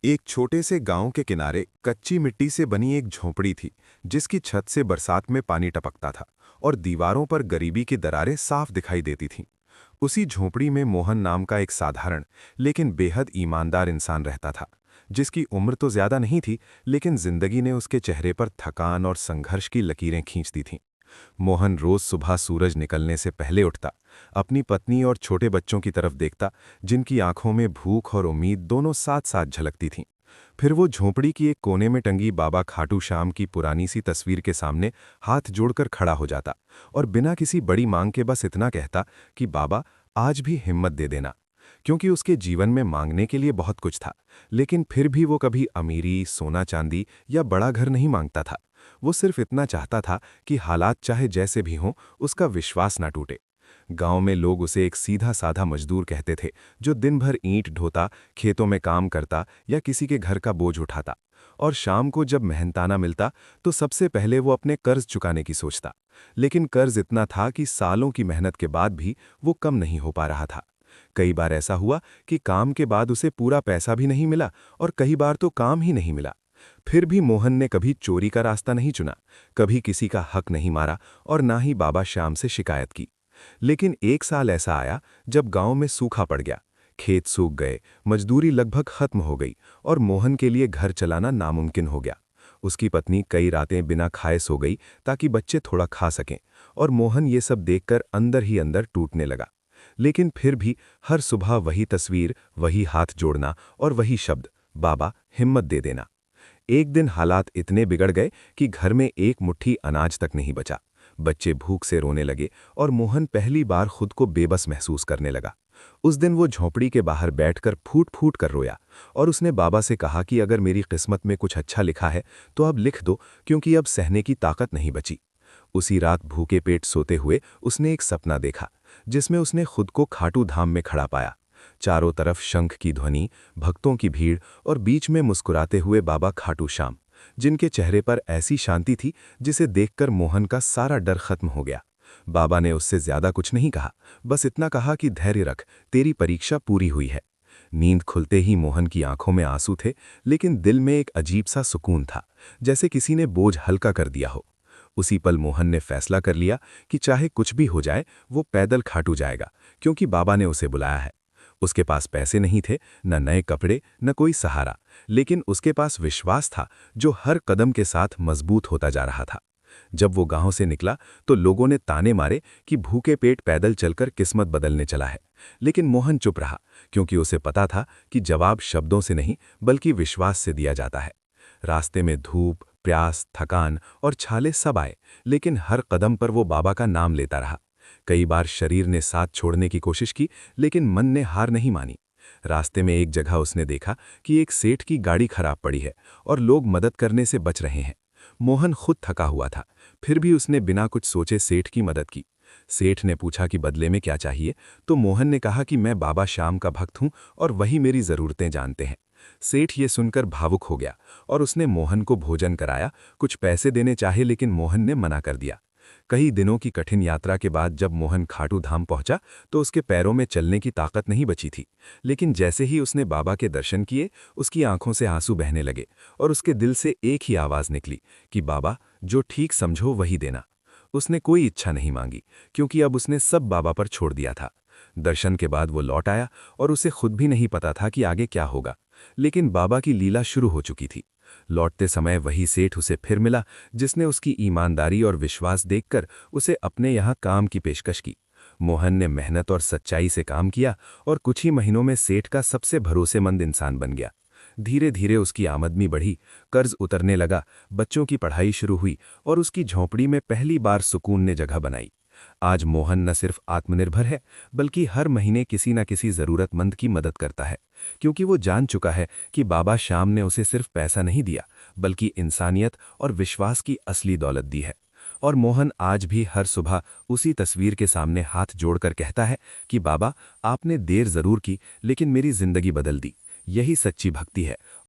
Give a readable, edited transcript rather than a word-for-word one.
एक छोटे से गांव के किनारे कच्ची मिट्टी से बनी एक झोंपड़ी थी, जिसकी छत से बरसात में पानी टपकता था और दीवारों पर गरीबी की दरारें साफ दिखाई देती थीं। उसी झोंपड़ी में मोहन नाम का एक साधारण लेकिन बेहद ईमानदार इंसान रहता था, जिसकी उम्र तो ज्यादा नहीं थी, लेकिन जिंदगी ने उसके चेहरे पर थकान और संघर्ष की लकीरें खींच दी थीं। मोहन रोज सुबह सूरज निकलने से पहले उठता, अपनी पत्नी और छोटे बच्चों की तरफ देखता, जिनकी आंखों में भूख और उम्मीद दोनों साथ साथ झलकती थीं। फिर वो झोंपड़ी की एक कोने में टंगी बाबा खाटू श्याम की पुरानी सी तस्वीर के सामने हाथ जोड़कर खड़ा हो जाता और बिना किसी बड़ी मांग के बस इतना कहता कि बाबा, आज भी हिम्मत दे देना। क्योंकि उसके जीवन में मांगने के लिए बहुत कुछ था, लेकिन फिर भी वो कभी अमीरी, सोना चांदी या बड़ा घर नहीं मांगता था। वो सिर्फ इतना चाहता था कि हालात चाहे जैसे भी हों, उसका विश्वास ना टूटे। गांव में लोग उसे एक सीधा साधा मजदूर कहते थे, जो दिन भर ईंट ढोता, खेतों में काम करता या किसी के घर का बोझ उठाता। और शाम को जब मेहनताना मिलता तो सबसे पहले वो अपने कर्ज चुकाने की सोचता। लेकिन कर्ज इतना था कि सालों की मेहनत के बाद भी वो कम नहीं हो पा रहा था। कई बार ऐसा हुआ कि काम के बाद उसे पूरा पैसा भी नहीं मिला और कई बार तो काम ही नहीं मिला। फिर भी मोहन ने कभी चोरी का रास्ता नहीं चुना, कभी किसी का हक नहीं मारा और ना ही बाबा श्याम से शिकायत की। लेकिन एक साल ऐसा आया जब गांव में सूखा पड़ गया, खेत सूख गए, मजदूरी लगभग खत्म हो गई और मोहन के लिए घर चलाना नामुमकिन हो गया। उसकी पत्नी कई रातें बिना खाए सो गई ताकि बच्चे थोड़ा खा सकें, और मोहन ये सब देखकर अंदर ही अंदर टूटने लगा। लेकिन फिर भी हर सुबह वही तस्वीर, वही हाथ जोड़ना और वही शब्द, बाबा हिम्मत दे देना। एक दिन हालात इतने बिगड़ गए कि घर में एक मुट्ठी अनाज तक नहीं बचा। बच्चे भूख से रोने लगे और मोहन पहली बार खुद को बेबस महसूस करने लगा। उस दिन वो झोंपड़ी के बाहर बैठकर फूट फूट कर रोया और उसने बाबा से कहा कि अगर मेरी किस्मत में कुछ अच्छा लिखा है तो अब लिख दो, क्योंकि अब सहने की ताकत नहीं बची। उसी रात भूखे पेट सोते हुए उसने एक सपना देखा, जिसमें उसने खुद को खाटू धाम में खड़ा पाया। चारों तरफ शंख की ध्वनि, भक्तों की भीड़ और बीच में मुस्कुराते हुए बाबा खाटू श्याम, जिनके चेहरे पर ऐसी शांति थी जिसे देखकर मोहन का सारा डर खत्म हो गया। बाबा ने उससे ज्यादा कुछ नहीं कहा, बस इतना कहा कि धैर्य रख, तेरी परीक्षा पूरी हुई है। नींद खुलते ही मोहन की आंखों में आंसू थे, लेकिन दिल में एक अजीब सा सुकून था, जैसे किसी ने बोझ हल्का कर दिया हो। उसी पल मोहन ने फैसला कर लिया कि चाहे कुछ भी हो जाए वो पैदल खाटू जाएगा, क्योंकि बाबा ने उसे बुलाया है। उसके पास पैसे नहीं थे, न नए कपड़े, न कोई सहारा, लेकिन उसके पास विश्वास था जो हर कदम के साथ मजबूत होता जा रहा था। जब वो गांव से निकला तो लोगों ने ताने मारे कि भूखे पेट पैदल चलकर किस्मत बदलने चला है, लेकिन मोहन चुप रहा, क्योंकि उसे पता था कि जवाब शब्दों से नहीं बल्कि विश्वास से दिया जाता है। रास्ते में धूप, प्यास, थकान और छाले सब आए, लेकिन हर कदम पर वो बाबा का नाम लेता रहा। कई बार शरीर ने साथ छोड़ने की कोशिश की, लेकिन मन ने हार नहीं मानी। रास्ते में एक जगह उसने देखा कि एक सेठ की गाड़ी खराब पड़ी है और लोग मदद करने से बच रहे हैं। मोहन खुद थका हुआ था, फिर भी उसने बिना कुछ सोचे सेठ की मदद की। सेठ ने पूछा कि बदले में क्या चाहिए, तो मोहन ने कहा कि मैं बाबा श्याम का भक्त हूं और वही मेरी जरूरतें जानते हैं। सेठ ये सुनकर भावुक हो गया और उसने मोहन को भोजन कराया, कुछ पैसे देने चाहे, लेकिन मोहन ने मना कर दिया। कई दिनों की कठिन यात्रा के बाद जब मोहन खाटू धाम पहुंचा तो उसके पैरों में चलने की ताकत नहीं बची थी, लेकिन जैसे ही उसने बाबा के दर्शन किए, उसकी आंखों से आंसू बहने लगे और उसके दिल से एक ही आवाज निकली कि बाबा, जो ठीक समझो वही देना। उसने कोई इच्छा नहीं मांगी, क्योंकि अब उसने सब बाबा पर छोड़ दिया था। दर्शन के बाद वो लौट आया और उसे खुद भी नहीं पता था कि आगे क्या होगा, लेकिन बाबा की लीला शुरू हो चुकी थी। लौटते समय वही सेठ उसे फिर मिला, जिसने उसकी ईमानदारी और विश्वास देखकर उसे अपने यहाँ काम की पेशकश की। मोहन ने मेहनत और सच्चाई से काम किया और कुछ ही महीनों में सेठ का सबसे भरोसेमंद इंसान बन गया। धीरे धीरे उसकी आमदनी बढ़ी, कर्ज उतरने लगा, बच्चों की पढ़ाई शुरू हुई और उसकी झोंपड़ी में पहली बार सुकून ने जगह बनाई। आज मोहन न सिर्फ आत्मनिर्भर है, बल्कि हर महीने किसी न किसी जरूरतमंद की मदद करता है, क्योंकि वो जान चुका है कि बाबा श्याम ने उसे सिर्फ पैसा नहीं दिया, बल्कि इंसानियत और विश्वास की असली दौलत दी है। और मोहन आज भी हर सुबह उसी तस्वीर के सामने हाथ जोड़कर कहता है कि बाबा, आपने देर जरूर की, लेकिन मेरी जिंदगी बदल दी। यही सच्ची भक्ति है